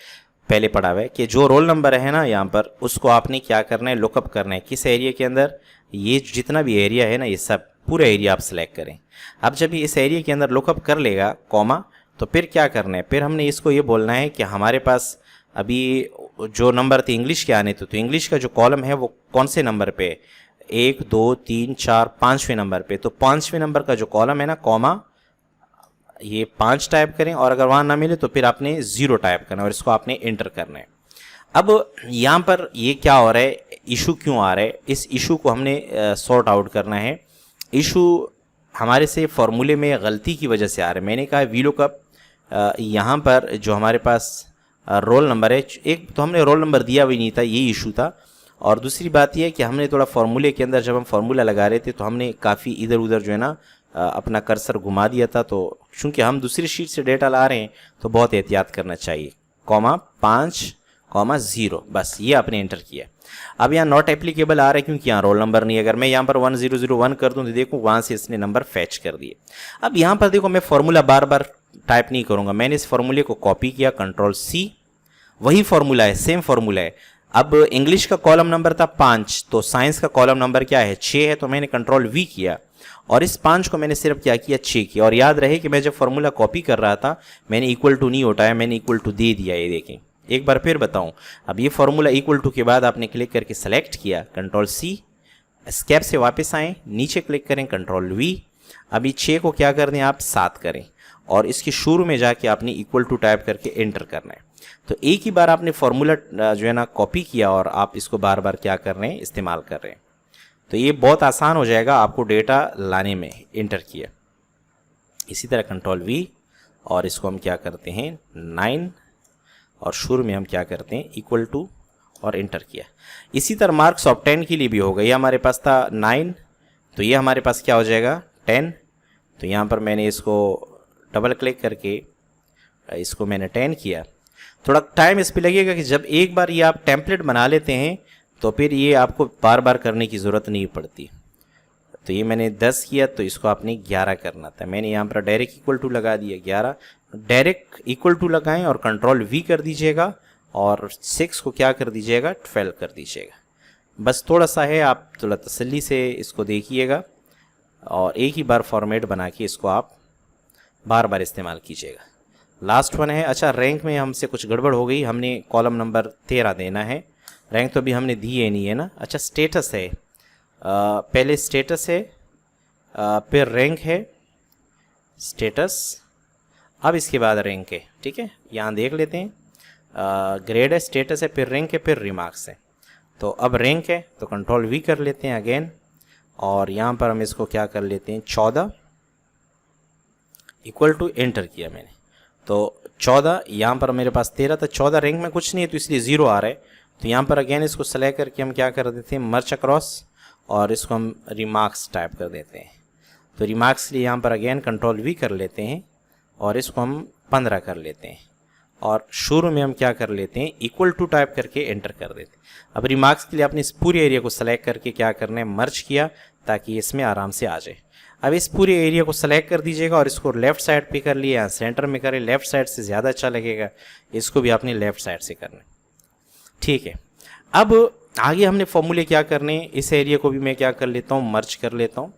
पहले पढ़ा हुआ है कि जो रोल नंबर है ना यहाँ पर, उसको आपने क्या करना है, लुकअप करना है किस एरिया के अंदर। ये जितना भी एरिया है ना, ये सब पूरा एरिया आप सेलेक्ट करें। अब जब ये इस एरिया के अंदर लुकअप कर लेगा कॉमा, तो फिर क्या करना है, फिर हमने इसको ये बोलना है कि हमारे पास अभी जो नंबर थे इंग्लिश के आने थे, तो इंग्लिश का जो कॉलम है वो कौन से नंबर पे, 1 2 3 4 5वें नंबर पे। तो 5वें नंबर का जो कॉलम है ना, कॉमा ये 5 टाइप करें, और अगर वहाँ ना मिले तो फिर आपने 0 टाइप करना है और इसको आपने एंटर करना है। अब यहाँ पर ये क्या हो रहा है, इशू क्यों आ रहा है, इस इशू को हमने सॉर्ट आउट करना है। इशू हमारे से फॉर्मूले में गलती की वजह से आ रहा है। मैंने कहा वी लुकअप, यहाँ पर जो हमारे पास रोल नंबर है, एक तो हमने रोल नंबर दिया भी नहीं था, ये इशू था। और दूसरी बात यह है कि हमने थोड़ा फार्मूले के अंदर जब हम फार्मूला लगा रहे थे तो हमने काफ़ी इधर उधर जो है ना अपना कर्सर घुमा दिया था। तो चूंकि हम दूसरी शीट से डेटा ला रहे हैं तो बहुत एहतियात करना चाहिए। कॉमा 5,0, बस ये आपने एंटर किया। अब यहाँ नॉट एप्लीकेबल आ रहा है क्योंकि यहाँ रोल नंबर नहीं है। अगर मैं यहाँ पर 1001 कर दूँ तो देखो वहाँ से इसने नंबर फैच कर दिए। अब यहाँ पर देखो मैं फार्मूला बार बार टाइप नहीं करूँगा, मैंने इस फार्मूले को कॉपी किया, कंट्रोल-C, वही फार्मूला है, सेम फार्मूला है। अब इंग्लिश का कॉलम नंबर था 5, तो साइंस का कॉलम नंबर क्या है, 6 है, तो मैंने कंट्रोल-V किया और इस 5 को मैंने सिर्फ क्या किया, 6 किया। और याद रहे कि मैं जब फार्मूला कॉपी कर रहा था मैंने इक्वल टू नहीं उठाया, मैंने इक्वल टू दे दिया। ये देखें, एक बार फिर बताऊं। अब ये फार्मूला इक्वल टू के बाद आपने क्लिक करके सेलेक्ट किया, कंट्रोल-C, एस्केप से वापस आएँ, नीचे क्लिक करें, कंट्रोल-V। अभी 6 को क्या कर दें आप, 7 करें और इसके शुरू में जाके आपने इक्वल टू टाइप करके एंटर करना है। तो एक ही बार आपने फार्मूला जो है ना कॉपी किया और आप इसको बार बार क्या कर रहे हैं, इस्तेमाल कर रहे हैं। तो ये बहुत आसान हो जाएगा आपको डेटा लाने में। एंटर किया, इसी तरह कंट्रोल-V और इसको हम क्या करते हैं 9 और शुरू में हम क्या करते हैं इक्वल टू और एंटर किया। इसी तरह मार्क्स ऑफ 10 के लिए भी होगा। ये हमारे पास था 9, तो ये हमारे पास क्या हो जाएगा 10। तो यहाँ पर मैंने इसको डबल क्लिक करके इसको मैंने 10 किया। थोड़ा टाइम इस पर लगेगा कि जब एक बार ये आप टेम्पलेट बना लेते हैं तो फिर ये आपको बार बार करने की ज़रूरत नहीं पड़ती। तो ये मैंने 10 किया तो इसको आपने 11 करना था। मैंने यहाँ पर डायरेक्ट इक्वल टू लगा दिया 11। डायरेक्ट इक्वल टू लगाएं और कंट्रोल-V कर दीजिएगा और 6 को क्या कर दीजिएगा 12 कर दीजिएगा। बस थोड़ा सा है, आप थोड़ा तसल्ली से इसको देखिएगा और एक ही बार फॉर्मेट बना के इसको आप बार बार इस्तेमाल कीजिएगा। लास्ट वन है, अच्छा रैंक में हमसे कुछ गड़बड़ हो गई, हमने कॉलम नंबर 13 देना है। रैंक तो अभी हमने दी है नहीं है ना। अच्छा स्टेटस है, पहले स्टेटस है, फिर रैंक है, स्टेटस, अब इसके बाद रैंक है। ठीक है, यहाँ देख लेते हैं, ग्रेड है, स्टेटस है, फिर रैंक है, फिर रिमार्क्स है। तो अब रैंक है तो कंट्रोल-V कर लेते हैं अगेन और यहाँ पर हम इसको क्या कर लेते हैं 14 इक्वल टू एंटर किया मैंने। तो 14, यहाँ पर मेरे पास 13 था, 14 रैंक में कुछ नहीं है तो इसलिए 0 आ रहा है। तो यहाँ पर अगेन इसको सेलेक्ट करके हम क्या कर देते हैं मर्ज अक्रॉस और इसको हम रिमार्क्स टाइप कर देते हैं। तो रिमार्क्स लिए यहाँ पर अगेन कंट्रोल-V कर लेते हैं और इसको हम 15 कर लेते हैं और शुरू में हम क्या कर लेते हैं इक्वल टू टाइप करके एंटर कर देते हैं। अब रिमार्क्स के लिए आपने इस पूरे एरिया को सेलेक्ट करके क्या करना है मर्ज किया ताकि इसमें आराम से आ जाए। अब इस पूरे एरिया को सेलेक्ट कर दीजिएगा और इसको लेफ़्ट साइड पे कर लिया, सेंटर में करें, लेफ़्ट साइड से ज़्यादा अच्छा लगेगा, इसको भी आपने लेफ़्ट साइड से करना है। ठीक है, अब आगे हमने फॉर्मूले क्या करने हैं, इस एरिया को भी मैं क्या कर लेता हूँ मर्ज कर लेता हूँ।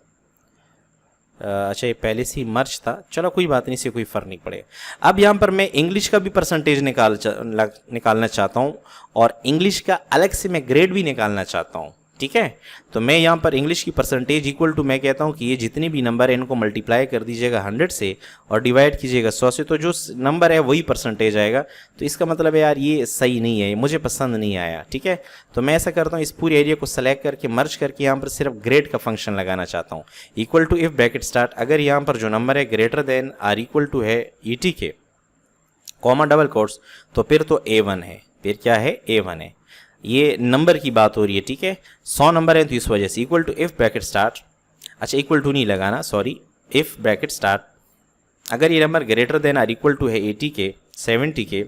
अच्छा ये पहले से ही मर्ज था, चलो कोई बात नहीं, इससे कोई फ़र्क नहीं पड़ेगा। अब यहाँ पर मैं इंग्लिश का भी परसेंटेज निकालना चाहता हूँ और इंग्लिश का अलग से मैं ग्रेड भी निकालना चाहता हूँ। ठीक है। तो मैं यहाँ पर इंग्लिश की परसेंटेज इक्वल टू मैं कहता हूँ कि ये जितने भी नंबर है इनको मल्टीप्लाई कर दीजिएगा 100 से और डिवाइड कीजिएगा 100 से, तो जो नंबर है वही परसेंटेज आएगा। तो इसका मतलब है यार ये सही नहीं है, मुझे पसंद नहीं आया। ठीक है, तो मैं ऐसा करता हूँ इस पूरे एरिया को सेलेक्ट करके मर्ज करके यहाँ पर सिर्फ ग्रेड का फंक्शन लगाना चाहता हूँ। Equal to if bracket start, अगर यहाँ पर जो नंबर है greater than or equal to है ET के कॉमा डबल कोट्स, तो फिर तो A1 है, फिर क्या है A1 है। ये नंबर की बात हो रही है। ठीक है, 100 नंबर है तो इस वजह से equal to if bracket start, अच्छा इक्वल टू नहीं लगाना, सॉरी, इफ ब्रैकेट स्टार्ट, अगर ये number greater than or equal to है 80 के 70 के,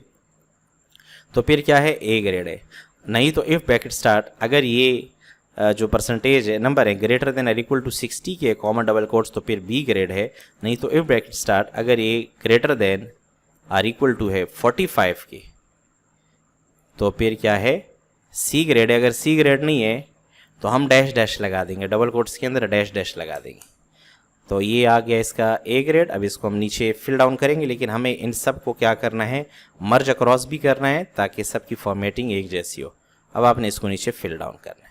तो फिर क्या है A ग्रेड है। नहीं तो इफ ब्रैकेट स्टार्ट, अगर ये जो परसेंटेज है नंबर है greater than or equal to 60 के कॉमा डबल कोट्स, तो फिर B ग्रेड है। नहीं तो इफ ब्रैकेट स्टार्ट, अगर ये greater than or equal to है 45 के, तो फिर क्या है C ग्रेड है। अगर C ग्रेड नहीं है तो हम डैश डैश लगा देंगे, डबल कोट्स के अंदर डैश डैश लगा देंगे। तो ये आ गया इसका A ग्रेड। अब इसको हम नीचे फिल डाउन करेंगे, लेकिन हमें इन सब को क्या करना है, मर्ज अक्रॉस भी करना है ताकि सबकी फॉर्मेटिंग एक जैसी हो। अब आपने इसको नीचे फिल डाउन करना है।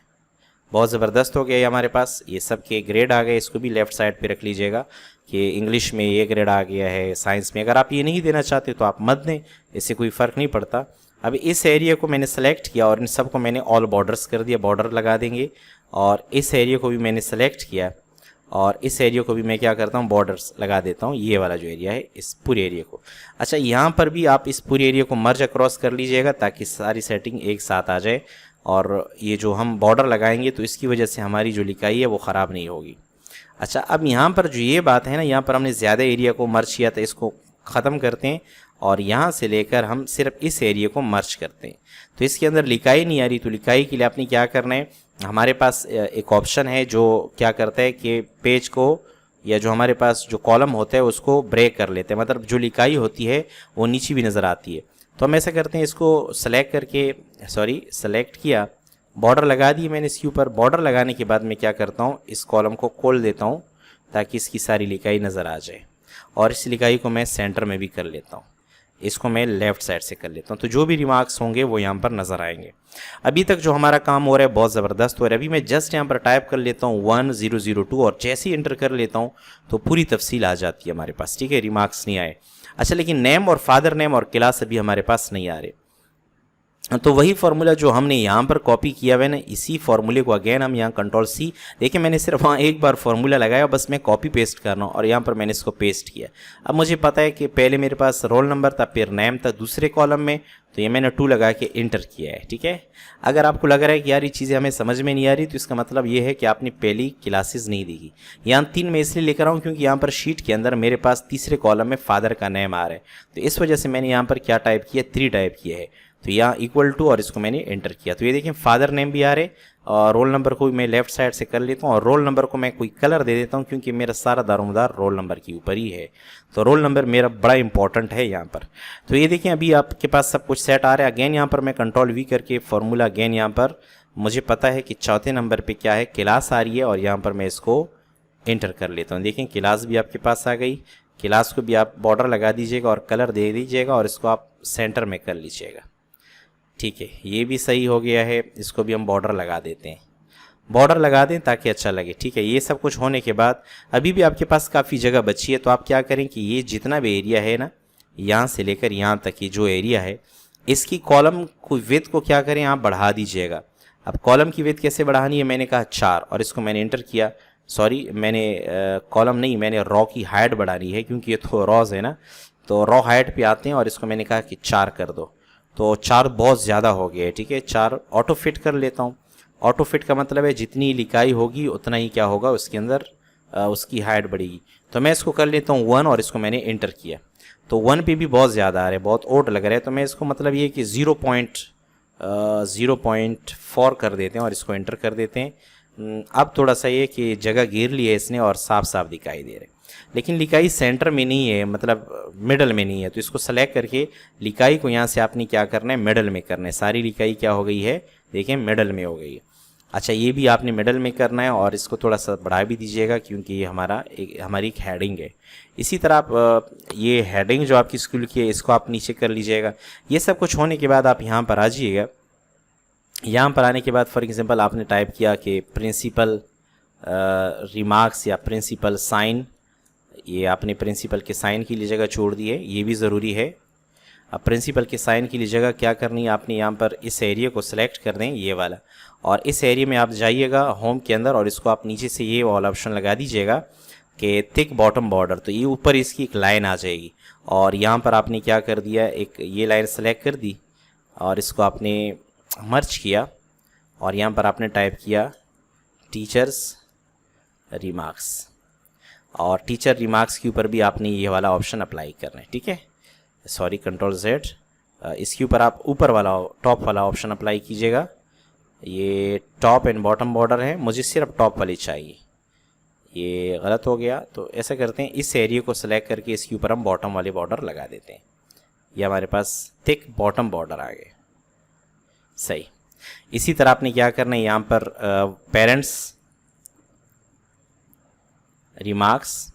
बहुत ज़बरदस्त हो गया ये हमारे पास, ये सब के ग्रेड आ गए। इसको भी लेफ़्ट साइड पे रख लीजिएगा कि इंग्लिश में ये ग्रेड आ गया है, साइंस में। अगर आप ये नहीं देना चाहते तो आप मत दें, इससे कोई फ़र्क नहीं पड़ता। अब इस एरिया को मैंने सेलेक्ट किया और इन सब को मैंने ऑल बॉर्डर्स कर दिया, बॉर्डर लगा देंगे। और इस एरिया को भी मैंने सेलेक्ट किया और इस एरिया को भी मैं क्या करता हूँ, बॉर्डर्स लगा देता हूँ, ये वाला जो एरिया है इस पूरे एरिया को। अच्छा, यहाँ पर भी आप इस पूरे एरिया को मर्ज अक्रॉस कर लीजिएगा ताकि सारी सेटिंग एक साथ आ जाए। और ये जो हम बॉर्डर लगाएंगे तो इसकी वजह से हमारी जो लिखाई है वो ख़राब नहीं होगी। अच्छा, अब यहाँ पर जो ये बात है ना, यहाँ पर हमने ज़्यादा एरिया को मर्ज किया था, इसको ख़त्म करते हैं और यहाँ से लेकर हम सिर्फ इस एरिया को मर्ज करते हैं। तो इसके अंदर लिखाई नहीं आ रही, तो लिखाई के लिए आपने क्या करना है, हमारे पास एक ऑप्शन है जो क्या करता है कि पेज को या जो हमारे पास जो कॉलम होता है उसको ब्रेक कर लेते हैं, मतलब जो लिखाई होती है वो नीचे भी नज़र आती है। तो हम ऐसा करते हैं, इसको सेलेक्ट करके, सॉरी सेलेक्ट किया, बॉर्डर लगा दी मैंने इसके ऊपर। बॉर्डर लगाने के बाद मैं क्या करता हूँ, इस कॉलम को खोल देता हूँ ताकि इसकी सारी लिखाई नज़र आ जाए। और इस लिखाई को मैं सेंटर में भी कर लेता हूँ, इसको मैं लेफ़्ट साइड से कर लेता हूँ। तो जो भी रिमार्क्स होंगे वो यहाँ पर नज़र आएंगे। अभी तक जो हमारा काम हो रहा है बहुत ज़बरदस्त हो रहा है। अभी मैं जस्ट यहाँ पर टाइप कर लेता हूँ 1002 और जैसे ही एंटर कर लेता हूँ तो पूरी तफसील आ जाती है हमारे पास। ठीक है, रिमार्क्स नहीं आए। अच्छा, लेकिन नेम और फादर नेम और क्लास अभी हमारे पास नहीं आ रहे। तो वही फार्मूला जो हमने यहाँ पर कॉपी किया हुआ है ना, इसी फार्मूले को अगेन हम यहाँ कंट्रोल C, देखिए मैंने सिर्फ वहाँ एक बार फार्मूला लगाया, बस मैं कॉपी पेस्ट कर रहा हूँ और यहाँ पर मैंने इसको पेस्ट किया। अब मुझे पता है कि पहले मेरे पास रोल नंबर था, फिर नेम था दूसरे कॉलम में, तो ये मैंने 2 लगा के इंटर किया है। ठीक है, अगर आपको लग रहा है कि यार ये चीज़ें हमें समझ में नहीं आ रही, तो इसका मतलब ये है कि आपने पहली क्लासेस नहीं देखी। यहाँ 3 मैं इसलिए लेकर आऊँ क्योंकि यहाँ पर शीट के अंदर मेरे पास तीसरे कॉलम में फादर का नेम आ रहा है, तो इस वजह से मैंने यहाँ पर क्या टाइप किया, 3 टाइप किया है। तो यहाँ इक्वल टू और इसको मैंने एंटर किया, तो ये देखिए फादर नेम भी आ रहे और रोल नंबर को भी मैं लेफ्ट साइड से कर लेता हूँ और रोल नंबर को मैं कोई कलर दे देता हूँ क्योंकि मेरा सारा दारोमदार रोल नंबर के ऊपर ही है। तो रोल नंबर मेरा बड़ा इंपॉर्टेंट है यहाँ पर। तो ये देखिए अभी आपके पास सब कुछ सेट आ रहा है। अगेन यहाँ पर मैं कंट्रोल V करके फार्मूला अगेन यहाँ पर मुझे पता है कि चौथे नंबर पर क्या है, क्लास आ रही है और यहाँ पर मैं इसको एंटर कर लेता हूँ। देखें क्लास भी आपके पास आ गई। क्लास को भी आप बॉर्डर लगा दीजिएगा और कलर दे दीजिएगा और इसको आप सेंटर में कर लीजिएगा। ठीक है, ये भी सही हो गया है। इसको भी हम बॉर्डर लगा देते हैं, बॉर्डर लगा दें ताकि अच्छा लगे। ठीक है, ये सब कुछ होने के बाद अभी भी आपके पास काफ़ी जगह बची है, तो आप क्या करें कि ये जितना भी एरिया है ना, यहाँ से लेकर यहाँ तक ये जो एरिया है, इसकी कॉलम को विड्थ को क्या करें, आप बढ़ा दीजिएगा। अब कॉलम की विड्थ कैसे बढ़ानी है, मैंने कहा 4 और इसको मैंने एंटर किया। सॉरी, मैंने कॉलम नहीं, मैंने रॉ की हाइट बढ़ानी है क्योंकि ये तो रॉज है ना, तो रॉ हाइट पे आते हैं और इसको मैंने कहा कि 4 कर दो। तो 4 बहुत ज़्यादा हो गया है। ठीक है, 4 ऑटो फिट कर लेता हूँ। ऑटो फिट का मतलब है जितनी लिखाई होगी उतना ही क्या होगा उसके अंदर उसकी हाइट बढ़ेगी। तो मैं इसको कर लेता हूँ 1 और इसको मैंने एंटर किया। तो 1 पे भी बहुत ज़्यादा आ रहा है, बहुत ओड लग रहा है, तो मैं इसको मतलब ये कि 0.4 कर देते हैं और इसको एंटर कर देते हैं। अब थोड़ा सा ये कि जगह घेर ली है इसने और साफ साफ दिखाई दे रहे हैं, लेकिन लिखाई सेंटर में नहीं है, मतलब मिडल में नहीं है। तो इसको सेलेक्ट करके लिखाई को यहाँ से आपने क्या करना है, मिडल में करना है। सारी लिखाई क्या हो गई है, देखें मिडल में हो गई है। अच्छा, ये भी आपने मिडल में करना है और इसको थोड़ा सा बढ़ा भी दीजिएगा क्योंकि ये हमारी एक हेडिंग है। इसी तरह आप ये हेडिंग जो आपकी स्कूल की है इसको आप नीचे कर लीजिएगा। ये सब कुछ होने के बाद आप यहाँ पर आ जाइएगा यहाँ पर आने के बाद फॉर एग्जांपल आपने टाइप किया कि प्रिंसिपल रिमार्क्स या प्रिंसिपल साइन, ये आपने प्रिंसिपल के साइन के लिए जगह छोड़ दी है, ये भी ज़रूरी है। अब प्रिंसिपल के साइन के लिए जगह क्या करनी है, आपने यहाँ पर इस एरिया को सिलेक्ट कर दें, ये वाला, और इस एरिया में आप जाइएगा होम के अंदर और इसको आप नीचे से ये वाला ऑप्शन लगा दीजिएगा कि थिक बॉटम बॉर्डर, तो ये ऊपर इसकी एक लाइन आ जाएगी। और यहाँ पर आपने क्या कर दिया, एक ये लाइन सेलेक्ट कर दी और इसको आपने मर्ज किया और यहाँ पर आपने टाइप किया टीचर्स रिमार्क्स, और टीचर रिमार्क्स के ऊपर भी आपने ये वाला ऑप्शन अप्लाई करना है, ठीक है। सॉरी, कंट्रोल Z, इसके ऊपर आप ऊपर वाला टॉप वाला ऑप्शन अप्लाई कीजिएगा। ये टॉप एंड बॉटम बॉर्डर है, मुझे सिर्फ टॉप वाली चाहिए, ये गलत हो गया। तो ऐसा करते हैं, इस एरिया को सिलेक्ट करके इसके ऊपर हम बॉटम वाले बॉर्डर लगा देते हैं, ये हमारे पास थिक बॉटम बॉर्डर आ गए, सही। इसी तरह आपने क्या करना है, यहाँ पर पेरेंट्स रिमार्क्स,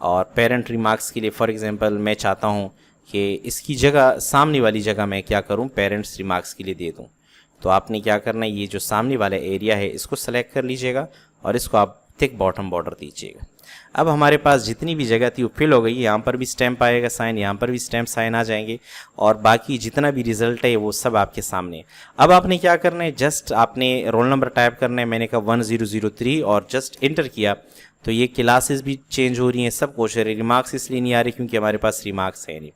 और पेरेंट रिमार्क्स के लिए फॉर एग्जांपल मैं चाहता हूँ कि इसकी जगह सामने वाली जगह मैं क्या करूँ, पेरेंट्स रिमार्क्स के लिए दे दूँ। तो आपने क्या करना है, ये जो सामने वाला एरिया है इसको सेलेक्ट कर लीजिएगा और इसको आप थिक बॉटम बॉर्डर दीजिएगा। अब हमारे पास जितनी भी जगह थी वो फिल हो गई, यहाँ पर भी स्टैम्प आएगा साइन, यहाँ पर भी स्टैम्प साइन आ जाएंगे, और बाकी जितना भी रिजल्ट है वो सब आपके सामने है। अब आपने क्या करना है, जस्ट आपने रोल नंबर टाइप करना है, मैंने कहा 1003 और जस्ट इंटर किया, तो ये क्लासेस भी चेंज हो रही हैं, सब कुछ है। रिमार्क्स इसलिए नहीं आ रही क्योंकि हमारे पास रिमार्क्स है नहीं।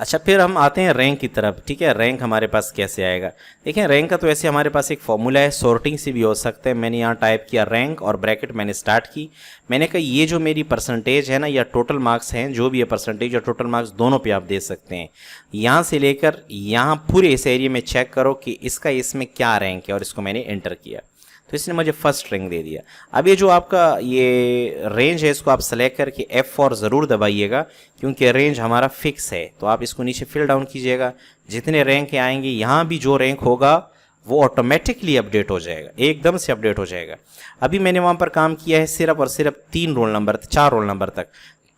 अच्छा, फिर हम आते हैं रैंक की तरफ, ठीक है। रैंक हमारे पास कैसे आएगा, देखें रैंक का तो ऐसे हमारे पास एक फॉर्मूला है, सॉर्टिंग से भी हो सकता है। मैंने यहाँ टाइप किया रैंक और ब्रैकेट मैंने स्टार्ट की, मैंने कहा ये जो मेरी परसेंटेज है ना या टोटल मार्क्स हैं, जो भी है परसेंटेज और टोटल मार्क्स दोनों पे आप दे सकते हैं। यहाँ से लेकर यहाँ पूरे इस एरिया में चेक करो कि इसका इसमें क्या रैंक है, और इसको मैंने एंटर किया तो इसने मुझे फर्स्ट रैंक दे दिया। अब ये जो आपका ये रेंज है इसको आप सेलेक्ट करके F4 ज़रूर दबाइएगा क्योंकि रेंज हमारा फिक्स है। तो आप इसको नीचे फिल डाउन कीजिएगा, जितने रैंक आएंगे यहाँ भी जो रैंक होगा वो ऑटोमेटिकली अपडेट हो जाएगा, एकदम से अपडेट हो जाएगा। अभी मैंने वहाँ पर काम किया है सिर्फ और सिर्फ 4 रोल नंबर तक।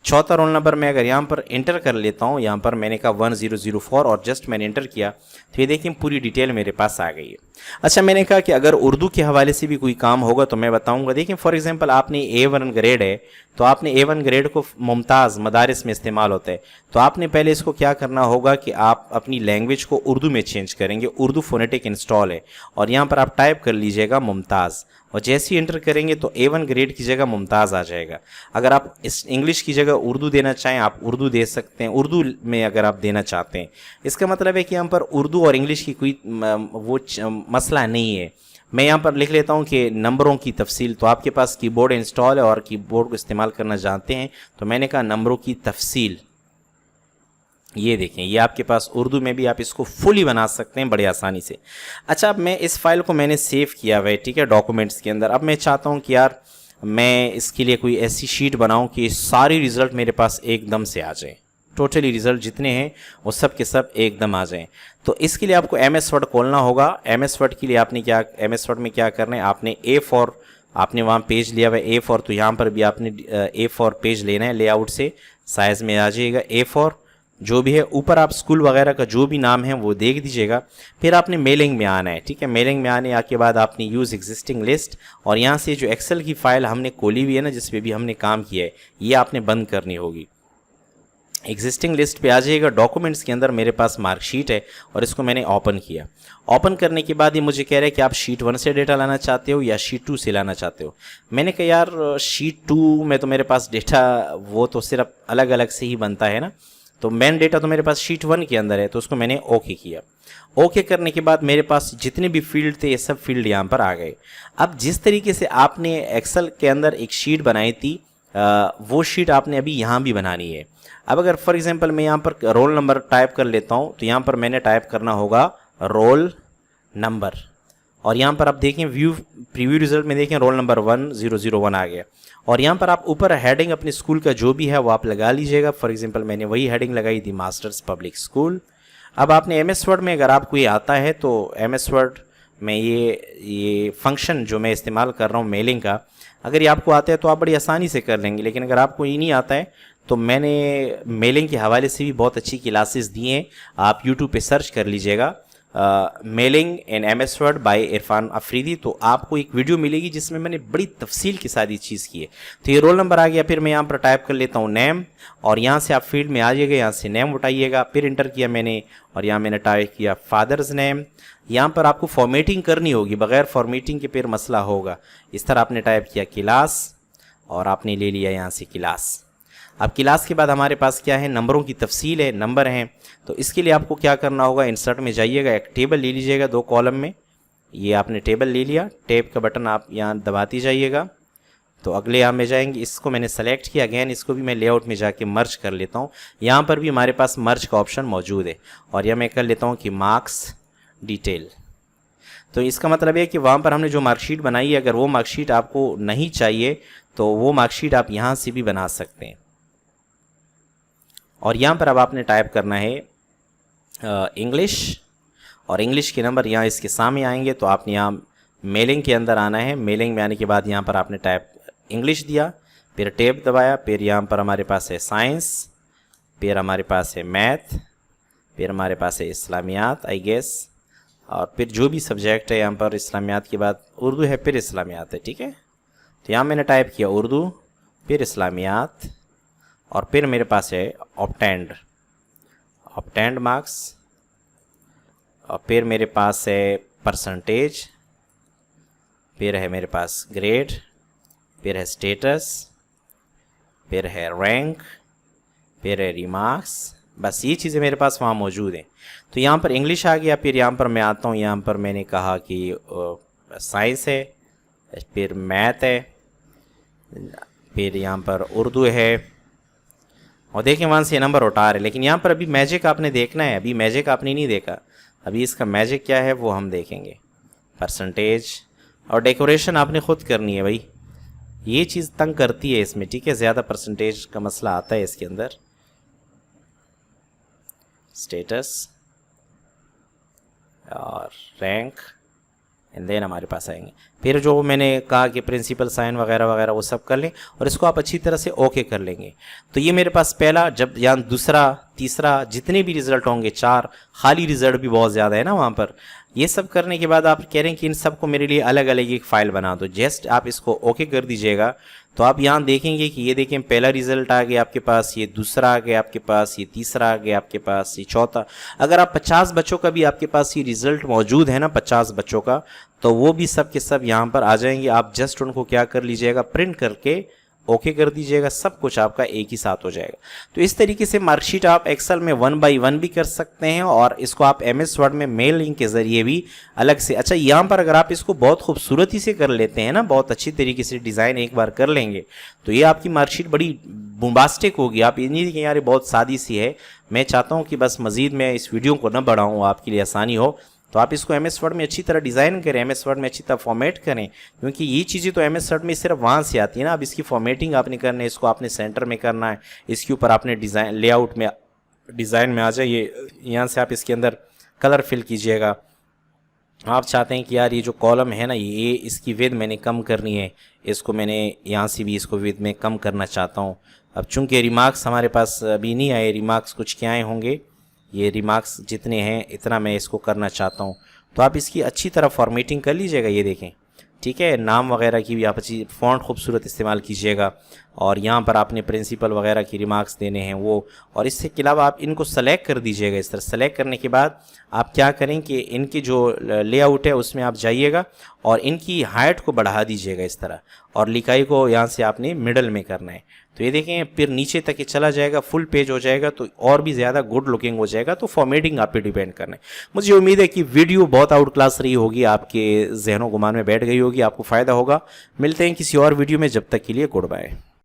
चौथा रोल नंबर मैं अगर यहाँ पर एंटर कर लेता हूँ, यहाँ पर मैंने कहा 1004 और जस्ट मैंने एंटर किया तो ये देखिए पूरी डिटेल मेरे पास आ गई है। अच्छा, मैंने कहा कि अगर उर्दू के हवाले से भी कोई काम होगा तो मैं बताऊंगा। देखिए फॉर एग्जांपल आपने A1 ग्रेड है तो आपने A1 ग्रेड को मुमताज़ मदारिस में इस्तेमाल होता है, तो आपने पहले इसको क्या करना होगा कि आप अपनी लैंग्वेज को उर्दू में चेंज करेंगे। उर्दू फोनेटिक इंस्टॉल है और यहाँ पर आप टाइप कर लीजिएगा मुमताज़, और जैसे ही एंटर करेंगे तो A1 ग्रेड की जगह मुमताज़ आ जाएगा। अगर आप इस इंग्लिश की जगह उर्दू देना चाहें आप उर्दू दे सकते हैं, उर्दू में अगर आप देना चाहते हैं। इसका मतलब है कि यहाँ पर उर्दू और इंग्लिश की कोई वो मसला नहीं है। मैं यहाँ पर लिख लेता हूँ कि नंबरों की तफसील, तो आपके पास कीबोर्ड इंस्टॉल है और कीबोर्ड को इस्तेमाल करना जानते हैं, तो मैंने कहा नंबरों की तफसील, ये देखें ये आपके पास उर्दू में भी आप इसको फुली बना सकते हैं बड़े आसानी से। अच्छा, अब मैं इस फाइल को मैंने सेव किया हुआ है, ठीक है, डॉक्यूमेंट्स के अंदर। अब मैं चाहता हूँ कि यार मैं इसके लिए कोई ऐसी शीट बनाऊँ कि सारी रिज़ल्ट मेरे पास एकदम से आ जाए, टोटली रिज़ल्ट जितने हैं वो सब के सब एकदम आ जाएं। तो इसके लिए आपको MS वर्ड खोलना होगा। MS वर्ड के लिए आपने क्या, MS वर्ड में क्या करना है, आपने A4 आपने वहाँ पेज लिया हुआ है A4, तो यहाँ पर भी आपने A4 पेज लेना है, लेआउट से साइज़ में आ जाइएगा A4 जो भी है। ऊपर आप स्कूल वगैरह का जो भी नाम है वो देख दीजिएगा। फिर आपने मेलिंग में आना है, ठीक है। मेलिंग में आने के बाद आपने यूज़ एग्जिस्टिंग लिस्ट, और यहाँ से जो एक्सेल की फ़ाइल हमने खोली हुई है ना जिस पे भी हमने काम किया है ये आपने बंद करनी होगी। एग्जिस्टिंग लिस्ट पे आ जाइएगा। डॉक्यूमेंट्स के अंदर मेरे पास मार्कशीट है और इसको मैंने ओपन किया। ओपन करने के बाद ये मुझे कह रहा है कि आप शीट 1 से डेटा लाना चाहते हो या शीट 2 से लाना चाहते हो। मैंने कहा यार शीट 2 में तो मेरे पास डेटा वो तो सिर्फ अलग अलग से ही बनता है ना, तो मेन डेटा तो मेरे पास शीट 1 के अंदर है, तो उसको मैंने ओके किया। ओके करने के बाद मेरे पास जितने भी फील्ड थे ये सब फील्ड यहाँ पर आ गए। अब जिस तरीके से आपने एक्सेल के अंदर एक शीट बनाई थी वो शीट आपने अभी यहाँ भी बनानी है। अब अगर फॉर एग्जांपल मैं यहाँ पर रोल नंबर टाइप कर लेता हूँ तो यहाँ पर मैंने टाइप करना होगा रोल नंबर, और यहाँ पर आप देखें व्यू प्रीव्यू रिजल्ट में देखें रोल नंबर 1001 आ गया। और यहाँ पर आप ऊपर हेडिंग अपने स्कूल का जो भी है वो आप लगा लीजिएगा। फॉर एग्जांपल मैंने वही हेडिंग लगाई थी, मास्टर्स पब्लिक स्कूल। अब आपने MS वर्ड में अगर आपको ये आता है तो MS वर्ड में ये फंक्शन जो मैं इस्तेमाल कर रहा हूँ मेलिंग का, अगर ये आपको आता है तो आप बड़ी आसानी से कर लेंगे। लेकिन अगर आपको ये नहीं आता है तो मैंने मेलिंग के हवाले से भी बहुत अच्छी क्लासेस दी हैं, आप YouTube पे सर्च कर लीजिएगा। Mailing in MS word by Irfan Afridi. तो आपको एक वीडियो मिलेगी जिसमें मैंने बड़ी तफसील के साथ ये चीज़ की है। तो ये रोल नंबर आ गया, फिर मैं यहाँ पर टाइप कर लेता हूँ नेम, और यहाँ से आप फील्ड में आ जाइएगा, यहाँ से नेम उठाइएगा, फिर इंटर किया मैंने, और यहाँ मैंने टाइप किया फादर्स नेम। यहाँ पर आपको फॉर्मेटिंग करनी होगी, बगैर फॉर्मेटिंग के फिर मसला होगा। इस तरह आपने टाइप किया क्लास, और आपने ले लिया यहाँ से क्लास। अब क्लास के बाद हमारे पास क्या है, नंबरों की तफसील है, नंबर हैं। तो इसके लिए आपको क्या करना होगा, इंसर्ट में जाइएगा, एक टेबल ले लीजिएगा 2 कॉलम में। ये आपने टेबल ले लिया, टैब का बटन आप यहाँ दबाती जाइएगा, तो अगले यहाँ में जाएंगे। इसको मैंने सेलेक्ट किया, अगेन इसको भी मैं लेआउट में जाके मर्ज कर लेता हूँ। यहाँ पर भी हमारे पास मर्ज का ऑप्शन मौजूद है, और यह मैं कर लेता हूँ कि मार्क्स डिटेल। तो इसका मतलब है कि वहाँ पर हमने जो मार्कशीट बनाई है, अगर वो मार्कशीट आपको नहीं चाहिए तो वो मार्कशीट आप यहाँ से भी बना सकते हैं। और यहाँ पर अब आपने टाइप करना है इंग्लिश, और इंग्लिश के नंबर यहाँ इसके सामने आएंगे। तो आपने यहाँ मेलिंग के अंदर आना है। मेलिंग में आने के बाद यहाँ पर आपने टाइप इंग्लिश दिया, फिर टैब दबाया, फिर यहाँ पर हमारे पास है साइंस, फिर हमारे पास है मैथ, फिर हमारे पास है इस्लामियात आई गेस, और फिर जो भी सब्जेक्ट है यहाँ पर इस्लामियात के बाद उर्दू है, फिर इस्लामियात है, ठीक है। तो यहाँ मैंने टाइप किया उर्दू, फिर इस्लामियात, और फिर मेरे पास है ऑब्टेंड मार्क्स, और फिर मेरे पास है परसेंटेज, फिर है मेरे पास ग्रेड, फिर है स्टेटस, फिर है रैंक, फिर है रिमार्क्स। बस ये चीज़ें मेरे पास वहाँ मौजूद हैं। तो यहाँ पर इंग्लिश आ गया, फिर यहाँ पर मैं आता हूँ, यहाँ पर मैंने कहा कि साइंस है, फिर मैथ है, फिर यहाँ पर उर्दू है, और देखें वहाँ से नंबर उठा रहे। लेकिन यहाँ पर अभी मैजिक आपने देखना है, अभी मैजिक आपने नहीं देखा, अभी इसका मैजिक क्या है वो हम देखेंगे। परसेंटेज और डेकोरेशन आपने ख़ुद करनी है भाई, ये चीज़ तंग करती है इसमें, ठीक है, ज़्यादा परसेंटेज का मसला आता है इसके अंदर। स्टेटस और रैंक, एंड देन हमारे पास आएंगे। फिर जो मैंने कहा कि प्रिंसिपल साइन वगैरह वगैरह वो सब कर लें, और इसको आप अच्छी तरह से ओके कर लेंगे। तो ये मेरे पास पहला, जब यहाँ दूसरा तीसरा जितने भी रिज़ल्ट होंगे, 4 खाली रिज़ल्ट भी बहुत ज़्यादा है ना वहाँ पर, ये सब करने के बाद आप कह रहे हैं कि इन सबको मेरे लिए अलग अलग एक फ़ाइल बना दो। जस्ट आप इसको ओके कर दीजिएगा, तो आप यहाँ देखेंगे कि ये देखें पहला रिज़ल्ट आ गया आपके पास, ये दूसरा आ गया आपके पास, ये तीसरा आ गया आपके पास, ये चौथा। अगर आप 50 बच्चों का भी आपके पास ये रिज़ल्ट मौजूद है ना, 50 बच्चों का, तो वो भी सब के सब यहाँ पर आ जाएंगे। आप जस्ट उनको क्या कर लीजिएगा, प्रिंट करके ओके कर दीजिएगा, सब कुछ आपका एक ही साथ हो जाएगा। तो इस तरीके से मार्कशीट आप एक्सेल में 1 बाई 1 भी कर सकते हैं, और इसको आप MS वर्ड में मेलिंग के ज़रिए भी अलग से। अच्छा, यहाँ पर अगर आप इसको बहुत खूबसूरती से कर लेते हैं ना, बहुत अच्छी तरीके से डिज़ाइन एक बार कर लेंगे, तो ये आपकी मार्कशीट बड़ी बुम्बास्टिक होगी। आप ये नहीं देखें यार ये बहुत सादी सी है। मैं चाहता हूँ कि बस मज़ीद मैं इस वीडियो को न बढ़ाऊँ, आपके लिए आसानी हो, तो आप इसको MS वर्ड में अच्छी तरह डिज़ाइन करें, MS वर्ड में अच्छी तरह फॉर्मेट करें, क्योंकि ये चीज़ें तो MS वर्ड में सिर्फ वहाँ से आती है ना। अब इसकी फॉर्मेटिंग आपने करना है, इसको आपने सेंटर में करना है, इसके ऊपर आपने डिज़ाइन लेआउट में डिज़ाइन में आ जाइए, यहाँ से आप इसके अंदर कलर फिल कीजिएगा। आप चाहते हैं कि यार ये जो कॉलम है ना, ये इसकी विड्थ मैंने कम करनी है, इसको मैंने यहाँ से भी इसको विड्थ में कम करना चाहता हूँ। अब चूँकि रिमार्क्स हमारे पास अभी नहीं आए, रिमार्क्स कुछ क्या आए होंगे, ये रिमार्क्स जितने हैं इतना मैं इसको करना चाहता हूँ, तो आप इसकी अच्छी तरह फॉर्मेटिंग कर लीजिएगा। ये देखें, ठीक है, नाम वगैरह की भी आप अच्छी फ़ॉन्ट खूबसूरत इस्तेमाल कीजिएगा, और यहाँ पर आपने प्रिंसिपल वगैरह की रिमार्क्स देने हैं वो, और इसके अलावा आप इनको सेलेक्ट कर दीजिएगा। इस तरह सेलेक्ट करने के बाद आप क्या करें कि इनकी जो लेआउट है उसमें आप जाइएगा, और इनकी हाइट को बढ़ा दीजिएगा इस तरह, और लिखाई को यहाँ से आपने मिडल में करना है। तो ये देखें फिर नीचे तक ये चला जाएगा, फुल पेज हो जाएगा, तो और भी ज़्यादा गुड लुकिंग हो जाएगा। तो फॉर्मेटिंग आप पे डिपेंड करना है। मुझे उम्मीद है कि वीडियो बहुत आउट क्लास रही होगी, आपके जहनों गुमान में बैठ गई होगी, आपको फ़ायदा होगा। मिलते हैं किसी और वीडियो में, जब तक के लिए गुड बाय।